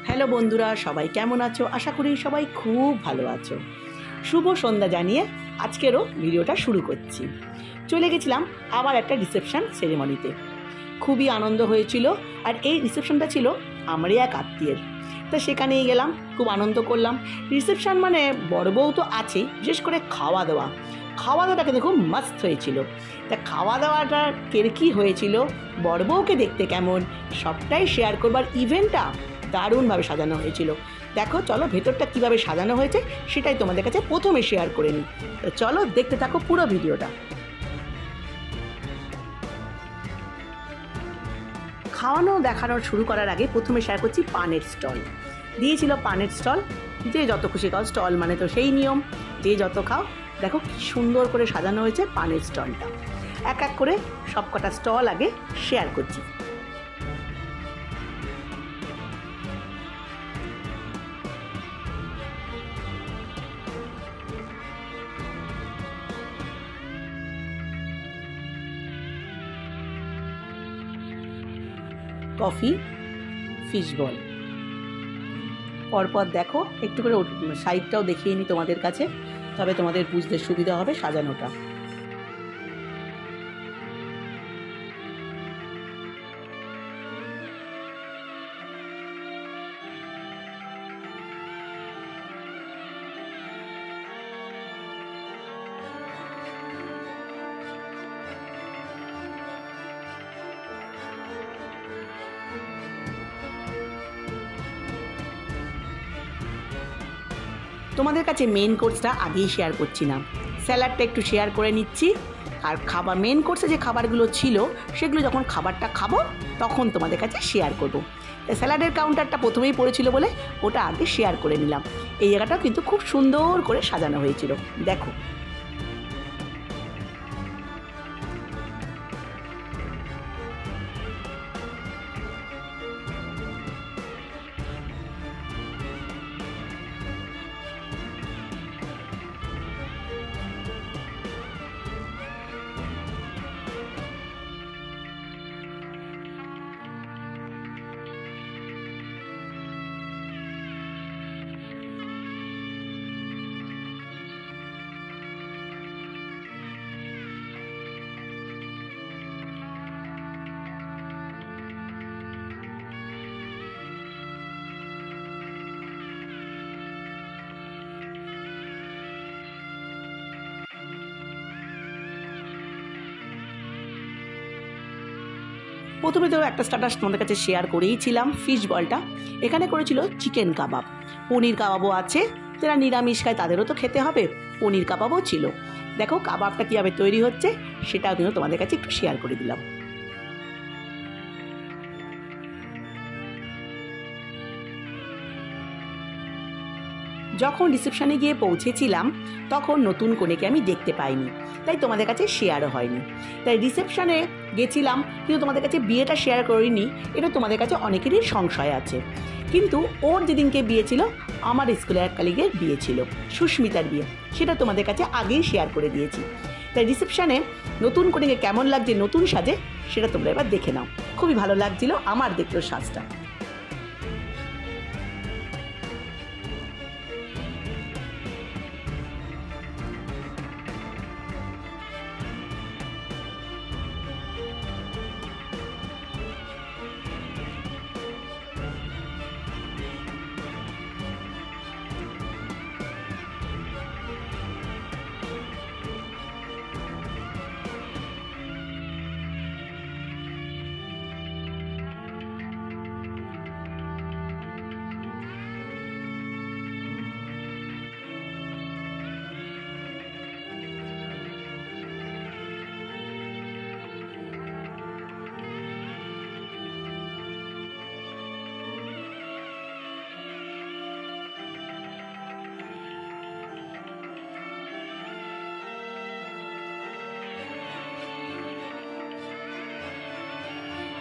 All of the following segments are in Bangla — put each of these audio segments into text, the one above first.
হ্যালো বন্ধুরা, সবাই কেমন আছো? আশা করি সবাই খুব ভালো আছো। শুভ সন্ধ্যা জানিয়ে আজকেরও ভিডিওটা শুরু করছি। চলে গেছিলাম আবার একটা রিসেপশন সেরেমনিতে। খুবই আনন্দ হয়েছিল। আর এই রিসেপশনটা ছিল আমারই এক আত্মীয়ের, তা সেখানেই গেলাম, খুব আনন্দ করলাম। রিসেপশন মানে বড় বউ তো আছেই, বিশেষ করে খাওয়া দাওয়াটা কিন্তু খুব মাস্ত হয়েছিল। তা খাওয়া দাওয়াটা কী হয়েছিল, বড় বউকে দেখতে কেমন, সবটাই শেয়ার করবার। ইভেন্টটা দারুণভাবে সাজানো হয়েছিল। দেখো, চলো ভেতরটা কীভাবে সাজানো হয়েছে সেটাই তোমাদের কাছে প্রথমে শেয়ার করে নিই। তো চলো দেখতে থাকো পুরো ভিডিওটা। খাওয়ানো দেখানোর শুরু করার আগে প্রথমে শেয়ার করছি পানের স্টল। দিয়েছিল পানের স্টল, যে যত খুশি খাও, স্টল মানে তো সেই নিয়ম, যে যত খাও। দেখো কি সুন্দর করে সাজানো হয়েছে পানের স্টলটা। এক এক করে সব কটা স্টল আগে শেয়ার করছি। কফি, ফিশ বল, পরপর দেখো, একটু করে সাইডটাও দেখিয়ে নিই তোমাদের কাছে, তবে তোমাদের বুঝতে সুবিধা হবে সাজানোটা। তোমাদের কাছে মেন কোর্সটা আগেই শেয়ার করছি না, স্যালাডটা একটু শেয়ার করে নিচ্ছি। আর খাবার, মেন কোর্সে যে খাবারগুলো ছিল সেগুলো যখন খাবারটা খাবো তখন তোমাদের কাছে শেয়ার করবো। স্যালাডের কাউন্টারটা প্রথমেই পড়েছিল বলে ওটা আগে শেয়ার করে নিলাম। এই জায়গাটাও কিন্তু খুব সুন্দর করে সাজানো হয়েছিল, দেখো। প্রথমে তো একটা স্ট্যাটাস তোমাদের কাছে শেয়ার করেইছিলাম, ফিশ বলটা। এখানে করেছিল চিকেন কাবাব, পনির কাবাবও আছে, যারা নিরামিষ খায় তাদেরও তো খেতে হবে, পনির কাবাবও ছিল। দেখো কাবাবটা কীভাবে তৈরি হচ্ছে সেটাও কিন্তু তোমাদের কাছে একটু শেয়ার করে দিলাম। যখন রিসেপশনে গিয়ে পৌঁছেছিলাম তখন নতুন কনেকে আমি দেখতে পাইনি, তাই তোমাদের কাছে শেয়ারও হয়নি। তাই রিসেপশনে গেছিলাম কিন্তু তোমাদের কাছে বিয়েটা শেয়ার করিনি, এটা তোমাদের কাছে অনেকেরই সংশয় আছে। কিন্তু ওর যেদিনকে বিয়ে ছিল, আমার স্কুলের এক কলিগের বিয়ে ছিল, সুস্মিতার বিয়ে, সেটা তোমাদের কাছে আগেই শেয়ার করে দিয়েছি। তাই রিসেপশনে নতুন কনেকে কেমন লাগছে নতুন সাজে সেটা তোমরা এবার দেখে নাও। খুবই ভালো লাগছিল আমার দেখলো সাজটা।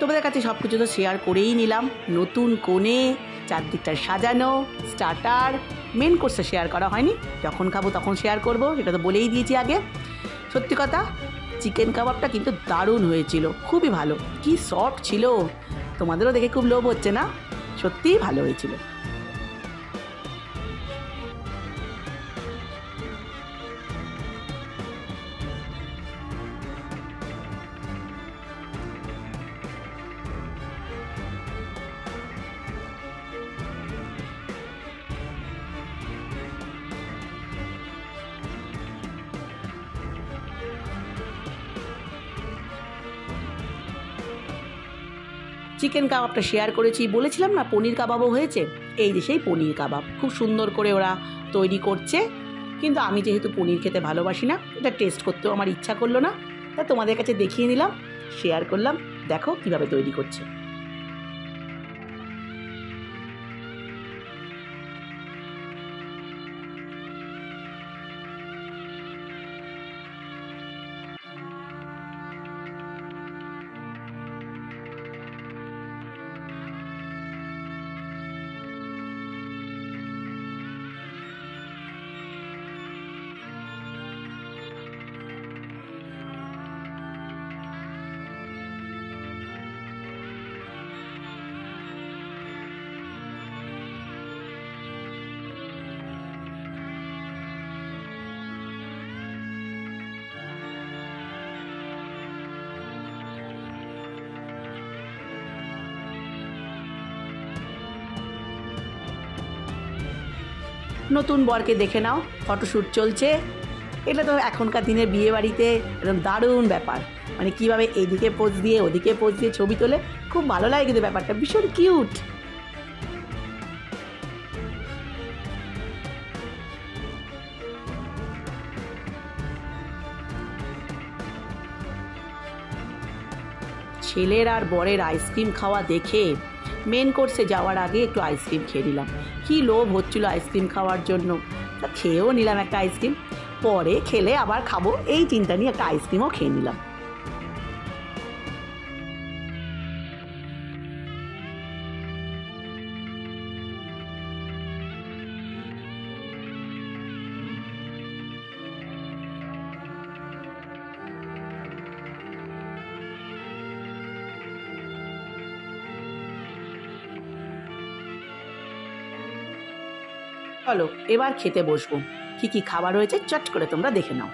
তোমাদের কাছে সব কিছু তো শেয়ার করেই নিলাম। নতুন কোণে, চারদিকটা সাজানো, স্টার্টার, মেন কোর্সটা শেয়ার করা হয়নি, যখন খাবো তখন শেয়ার করব, এটা তো বলেই দিয়েছি আগে। সত্যি কথা, চিকেন কাবাবটা কিন্তু দারুণ হয়েছিল, খুবই ভালো, কি সফট ছিল, তোমাদেরও দেখে খুব লোভ হচ্ছে না? সত্যিই ভালো হয়েছিল। চিকেন কাবাবটা শেয়ার করেছি, বলেছিলাম না পনির কাবাবও হয়েছে। এই যে সেই পনির কাবাব খুব সুন্দর করে ওরা তৈরি করছে, কিন্তু আমি যেহেতু পনির খেতে ভালোবাসি না, এটা টেস্ট করতেও আমার ইচ্ছা করলো না, তা তোমাদের কাছে দেখিয়ে নিলাম, শেয়ার করলাম। দেখো কিভাবে তৈরি করছে। নতুন বরকে দেখে নাও, ফটোশ্যুট চলছে। এটা তো এখনকার দিনের বিয়ে বাড়িতে একদম দারুণ ব্যাপার, মানে কীভাবে এদিকে পোজ দিয়ে ওদিকে পোজ দিয়ে ছবি তোলে, খুব ভালো লাগে কিন্তু ব্যাপারটা, ভীষণ কিউট। ছেলের আর বরের আইসক্রিম খাওয়া দেখে মেন কোর্সে যাওয়ার আগে একটু আইসক্রিম খেয়ে নিলাম। কী লোভ হচ্ছিল আইসক্রিম খাওয়ার জন্য, তা খেয়েও নিলাম একটা আইসক্রিম। পরে খেলে আবার খাবো এই চিন্তা নিয়ে একটা আইসক্রিমও খেয়ে নিলাম। চলো এবার খেতে বসবো। কি কি খাবার রয়েছে চট করে তোমরা দেখে নাও।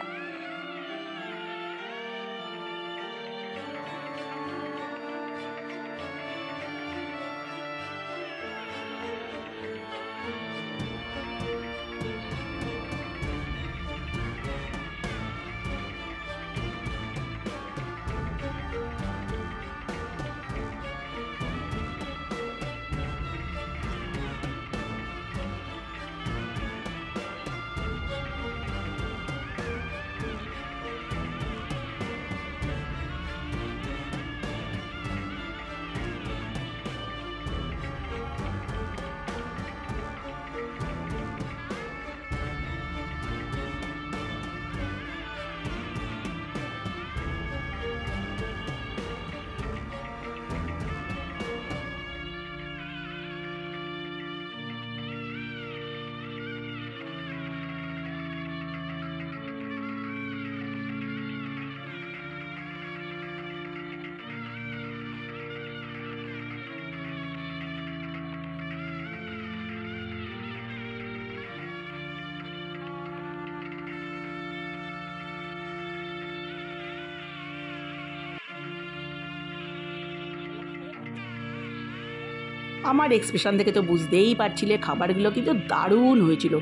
আমার এক্সপ্রেশন দেখে তো বুঝতেই পারছিলে খাবারগুলো কিন্তু দারুণ হয়েছিল।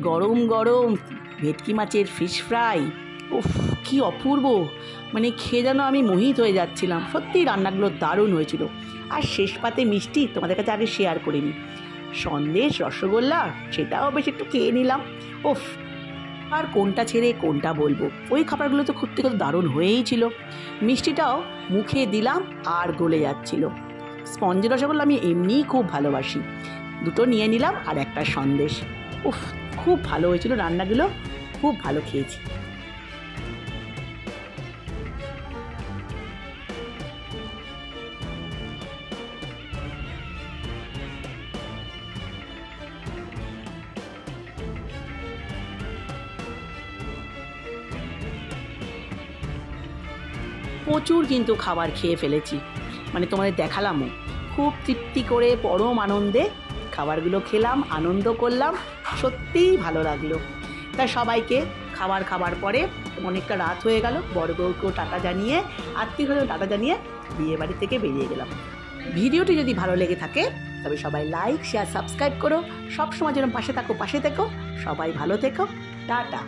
গরম গরম ভেটকি মাছের ফিশ ফ্রাই, উফ কি অপূর্ব, মানে খেয়ে যেন আমি মোহিত হয়ে যাচ্ছিলাম। সত্যিই রান্নাগুলো দারুণ হয়েছিল। আর শেষ পাতে মিষ্টি তোমাদের কাছে আগে শেয়ার করিনি, সন্দেশ রসগোল্লা, সেটাও বেশ একটু খেয়ে নিলাম। উফ, আর কোনটা ছেড়ে কোনটা বলবো, ওই খাবারগুলো তো সত্যি কত দারুণ হয়েই ছিল। মিষ্টিটাও মুখে দিলাম আর গলে যাচ্ছিল। স্পঞ্জ রসগোল্লা আমি এমনিই খুব ভালোবাসি, দুটো নিয়ে নিলাম আর একটা সন্দেশ। উফ, খুব ভালো হয়েছিল রান্নাগুলো, খুব ভালো খেয়েছি। প্রচুর কিন্তু খাবার খেয়ে ফেলেছি, মানে তোমাদের দেখালামও। খুব তৃপ্তি করে পরম আনন্দে খাবারগুলো খেলাম, আনন্দ করলাম, সত্যিই ভালো লাগলো। তা সবাইকে খাবার পরে অনেকটা রাত হয়ে গেল, বড় বউকেও টাটা জানিয়ে, আত্মীয়দেরও টাটা জানিয়ে বিয়ে বাড়ি থেকে বেরিয়ে গেলাম। ভিডিওটি যদি ভালো লেগে থাকে তবে সবাই লাইক শেয়ার সাবস্ক্রাইব করো, সবসময় যেন পাশে থেকো। সবাই ভালো থেকো, টাটা।